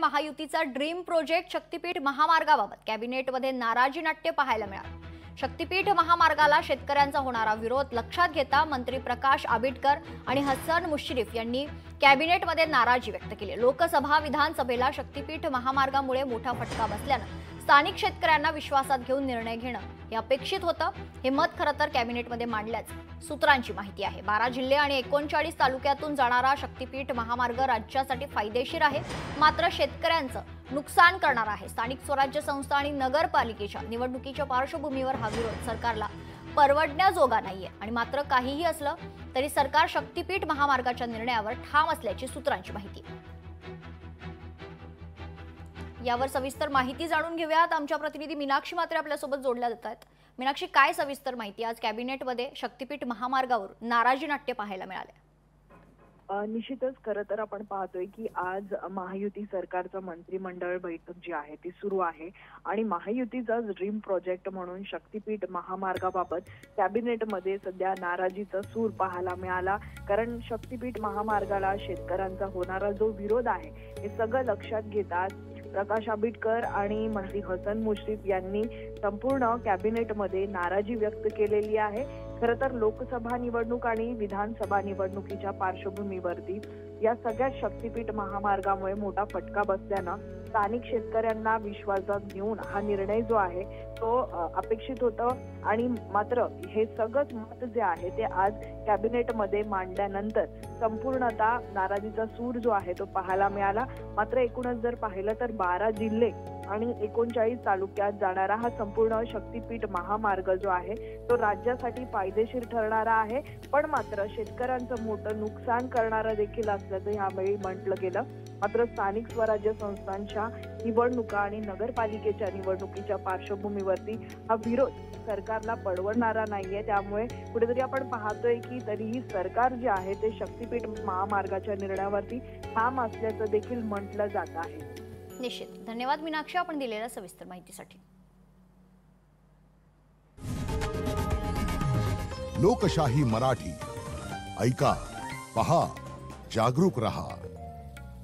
महायुतीचा dream project शक्तीपीठ महामार्गाबाबत कॅबिनेटमध्ये नाराजी नाट्य पाहायला मिळालं। शक्तीपीठ महामार्गाला शेतकऱ्यांचा होणारा विरोध लक्षात घेता मंत्री प्रकाश आबिटकर आणि हसन मुश्रीफ यांनी कॅबिनेटमध्ये नाराजी व्यक्त केली। लोकसभा विधानसभेला शक्तीपीठ महामार्गामुळे मोठा फटका बसल्यानं स्थानिक शेतकऱ्यांना विश्वासात घेऊन निर्णय घेणं हे अपेक्षित होतं। हे मत खरं तर कॅबिनेटमध्ये मांडल्याचं सूत्रांची माहिती आहे। 12 जिल्हे आणि 39 तालुक्यातून जाणारा शक्तीपीठ महामार्ग राज्यासाठी फायदेशीर आहे, मात्र शेतकऱ्यांचं नुकसान करणार आहे। स्थानिक स्वराज्य संस्था आणि नगरपालिकेच्या निवडणुकीच्या पार्श्वभूमीवर हा विरोध सरकारला परवडण्याजोगा नाहीये आणि मात्र काहीही असलं तरी सरकार शक्तीपीठ महामार्गाच्या निर्णयावर ठाम असल्याची सूत्रांची माहिती आहे। यावर सविस्तर माहिती जाणून घेऊयात। आमच्या प्रतिनिधी मीनाक्षी मात्रे आपल्यासोबत जोडल्या जात आहेत। मीनाक्षी, काय सविस्तर माहिती? आज कॅबिनेटमध्ये शक्तीपीठ महामार्गावर नाराजी नाट्य पाहायला मिळाले। निश्चितच खरं तर आपण पाहतोय की आज महायुती सरकारचं मंत्रिमंडळ बैठक जी आहे ती सुरू आहे आणि महायुतीचा ड्रीम प्रोजेक्ट म्हणून शक्तीपीठ महामार्गाबाबत कॅबिनेटमध्ये सध्या नाराजीचा सूर पाहायला मिळाला। कारण शक्तीपीठ महामार्गाला शेतकऱ्यांचा होणारा जो विरोध आहे हे सगळं लक्षात घेतात प्रकाश आबिटकर आणि मंत्री हसन मुश्रीफ यांनी संपूर्ण कॅबिनेटमध्ये नाराजी व्यक्त केलेली आहे। खरं तर लोकसभा निवडणूक आणि विधानसभा निवडणुकीच्या पार्श्वभूमीवरती या सगळ्या शक्तीपीठ महामार्गामुळे मोठा फटका बसल्यानं स्थानिक शेतकऱ्यांना विश्वासात घेऊन हा निर्णय जो आहे तो अपेक्षित होतं आणि मात्र हे सगळंच मत जे आहे ते आज कॅबिनेटमध्ये मांडल्यानंतर संपूर्णतः नाराजीचा सूर जो आहे तो पाहायला मिळाला। मात्र एकूणच जर पाहिलं तर 12 जिल्हे आणि 39 तालुक्यात जाणारा हा संपूर्ण शक्तीपीठ महामार्ग जो आहे तो राज्यासाठी फायदेशीर ठरणारा आहे, पण मात्र शेतकऱ्यांचं मोठं नुकसान करणारा देखील असल्याचं यावेळी म्हटलं गेलं। मात्र स्थानिक स्वराज्य संस्थांच्या निवडणुका आणि नगरपालिकेच्या निवडणुकीच्या पार्श्वभूमीवरती हा विरोध सरकारला परवडणारा नाहीये। त्यामुळे कुठेतरी आपण पाहतोय की तरीही सरकार जे आहे ते शक्तीपीठ महामार्गाच्या निर्णयावरती ठाम असल्याचं देखील म्हटलं जात आहे। निश्चित, धन्यवाद मीनाक्षी आपण दिलेल्या सविस्तर माहितीसाठी। लोकशाही मराठी ऐका, पहा, जागरूक रहा।